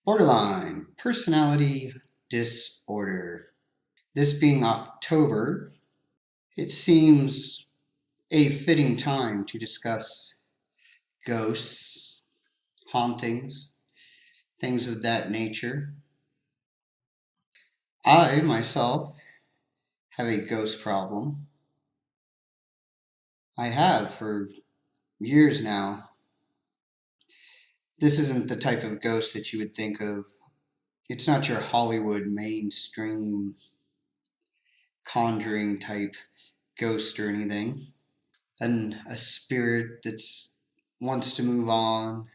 Borderline personality disorder. This being October, it seems a fitting time to discuss ghosts, hauntings, things of that nature. I, myself, have a ghost problem. I have for years now. This isn't the type of ghost that you would think of. It's not your Hollywood mainstream conjuring type ghost or anything. And a spirit that's wants to move on.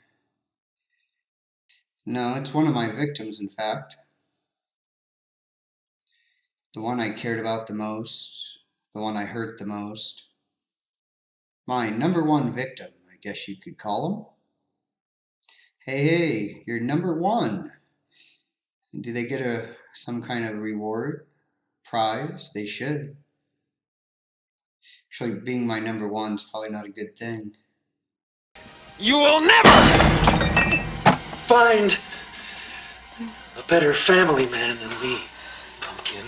No, it's one of my victims, in fact. The one I cared about the most, the one I hurt the most. My number one victim, I guess you could call him. Hey, you're number one. Do they get some kind of reward? Prize? They should. Actually, being my number one is probably not a good thing. You will never find a better family man than me, pumpkin.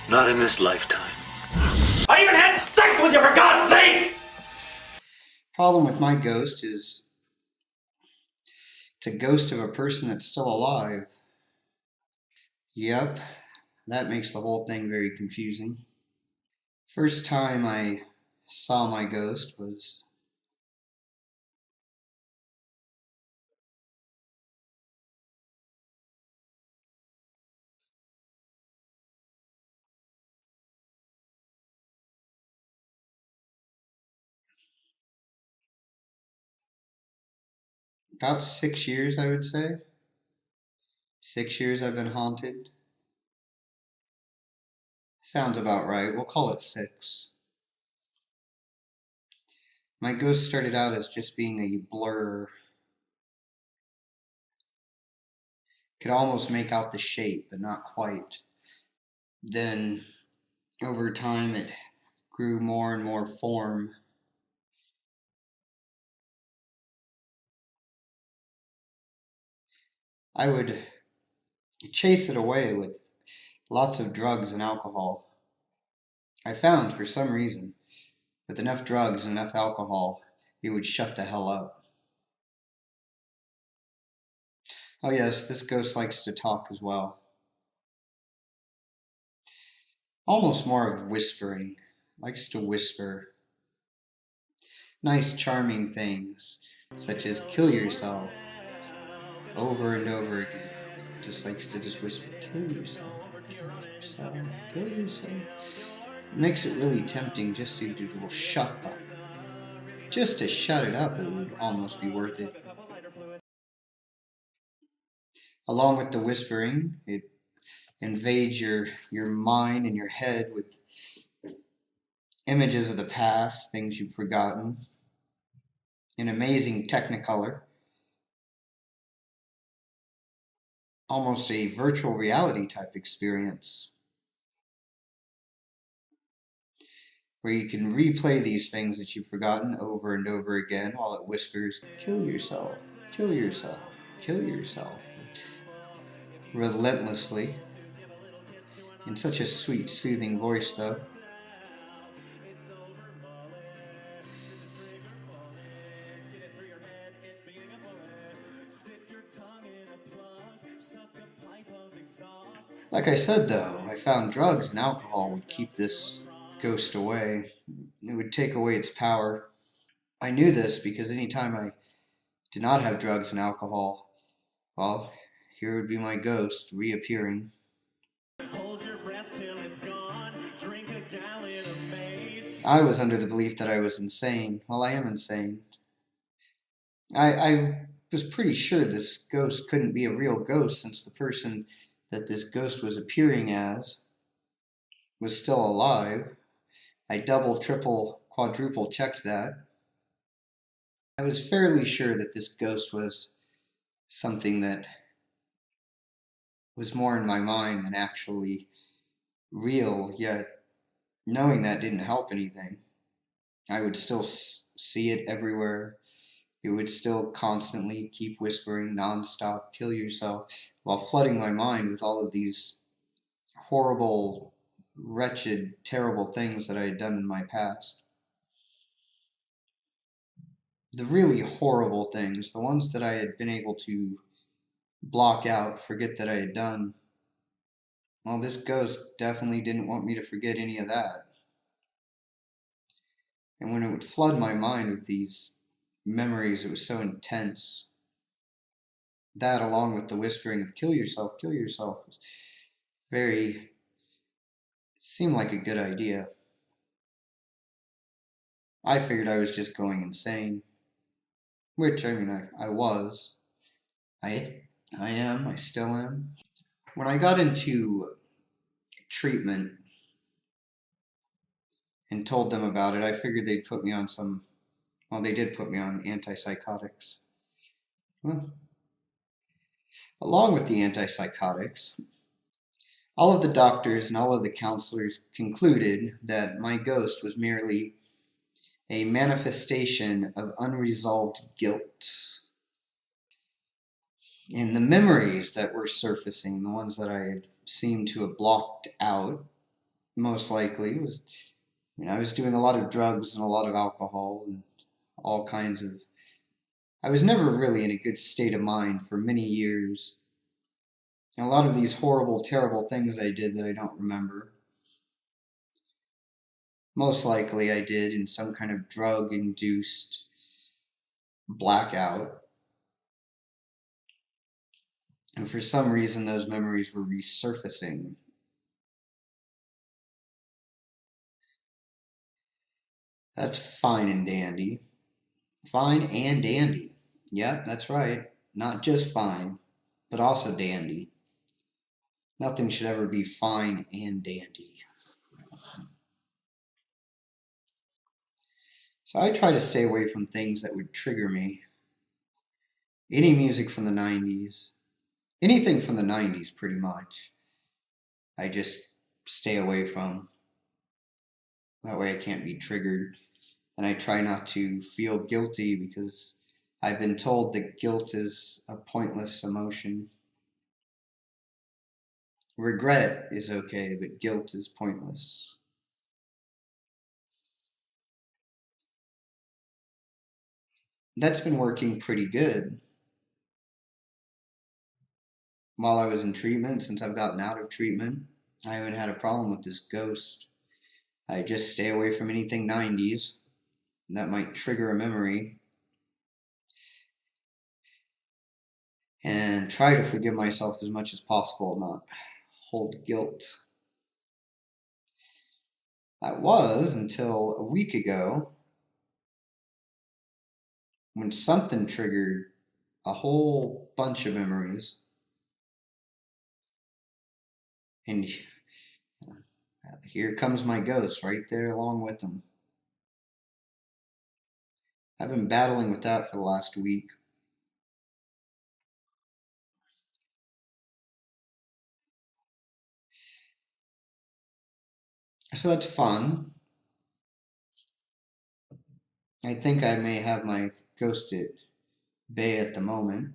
Not in this lifetime. I even had sex with you, for God's sake! Problem with my ghost is it's a ghost of a person that's still alive. Yep, that makes the whole thing very confusing. First time I saw my ghost was about 6 years, I would say. 6 years I've been haunted. Sounds about right. We'll call it 6. My ghost started out as just being a blur. Could almost make out the shape, but not quite. Then, over time, it grew more and more form. I would chase it away with lots of drugs and alcohol. I found, for some reason, with enough drugs and enough alcohol, it would shut the hell up. Oh yes, this ghost likes to talk as well. Almost more of whispering. Likes to whisper. Nice, charming things, such as kill yourself, over and over again. Just likes to just whisper, kill yourself, kill yourself, kill yourself. It makes it really tempting just so you will shut up. Just to shut it up, it would almost be worth it. Along with the whispering, it invades your mind and your head with images of the past, things you've forgotten, in amazing technicolor, almost a virtual reality type experience, where you can replay these things that you've forgotten over and over again while it whispers, kill yourself, kill yourself, kill yourself, relentlessly, in such a sweet, soothing voice, though. Like I said, though, I found drugs and alcohol would keep this ghost away. It would take away its power. I knew this because anytime I did not have drugs and alcohol, well, here would be my ghost reappearing. I was under the belief that I was insane. Well, I am insane. I was pretty sure this ghost couldn't be a real ghost since the person that this ghost was appearing as was still alive. I double, triple, quadruple checked that. I was fairly sure that this ghost was something that was more in my mind than actually real, yet knowing that didn't help anything. I would still see it everywhere. it would still constantly keep whispering nonstop, kill yourself, while flooding my mind with all of these horrible, wretched, terrible things that I had done in my past. The really horrible things, the ones that I had been able to block out, forget that I had done. Well, this ghost definitely didn't want me to forget any of that. And when it would flood my mind with these memories, it was so intense. That, along with the whispering of kill yourself, was very, seemed like a good idea. I figured I was just going insane, which, I mean, I was. I am, I still am. When I got into treatment and told them about it, I figured they'd put me on some, well, they did put me on antipsychotics. Well, along with the antipsychotics, all of the doctors and all of the counselors concluded that my ghost was merely a manifestation of unresolved guilt. And the memories that were surfacing, the ones that I had seemed to have blocked out, most likely was, I was doing a lot of drugs and a lot of alcohol and all kinds of. I was never really in a good state of mind for many years. And a lot of these horrible, terrible things I did that I don't remember. Most likely I did in some kind of drug-induced blackout. And for some reason, those memories were resurfacing. That's fine and dandy. Fine and dandy. Yep, that's right. Not just fine, but also dandy. Nothing should ever be fine and dandy. So I try to stay away from things that would trigger me. Any music from the 90s, anything from the 90s pretty much, I just stay away from. That way I can't be triggered. And I try not to feel guilty because I've been told that guilt is a pointless emotion. Regret is okay, but guilt is pointless. That's been working pretty good while I was in treatment. Since I've gotten out of treatment, I haven't had a problem with this ghost. I just stay away from anything 90s that might trigger a memory and try to forgive myself as much as possible, not hold guilt. That was until a week ago when something triggered a whole bunch of memories. And here comes my ghost right there along with them. I've been battling with that for the last week. So that's fun. I think I may have my ghost at bay at the moment.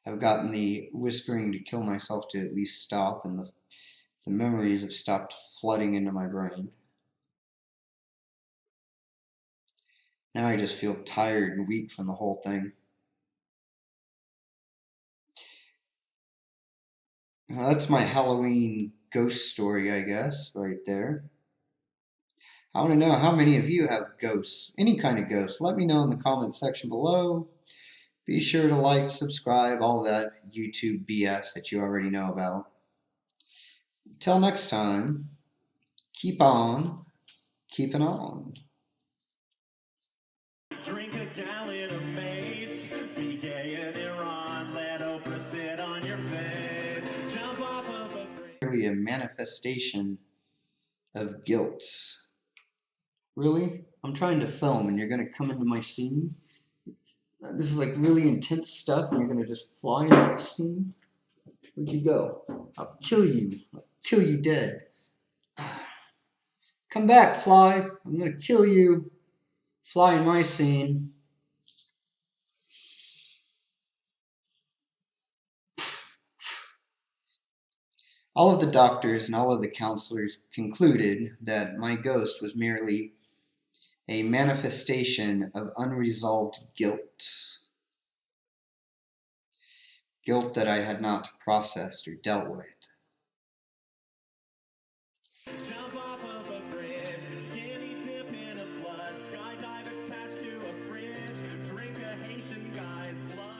I've gotten the whispering to kill myself to at least stop, and the memories have stopped flooding into my brain. Now I just feel tired and weak from the whole thing. Well, that's my Halloween ghost story, I guess, right there. I want to know how many of you have ghosts, any kind of ghosts. Let me know in the comment section below. Be sure to like, subscribe, all that YouTube BS that you already know about. Until next time, keep on keeping on. Drink a gallon of mace, be gay in Iran, let Oprah sit on your face, jump off of a bridge. Really a manifestation of guilt. Really? I'm trying to film and you're going to come into my scene? This is like really intense stuff and you're going to just fly into my scene? Where'd you go? I'll kill you. I'll kill you dead. Come back, fly. I'm going to kill you. Fly in my scene. All of the doctors and all of the counselors concluded that my ghost was merely a manifestation of unresolved guilt. Guilt that I had not processed or dealt with. Jump off of a bridge, skinny dip in a flood, skydive attached to a fridge, drink a Haitian guy's blood.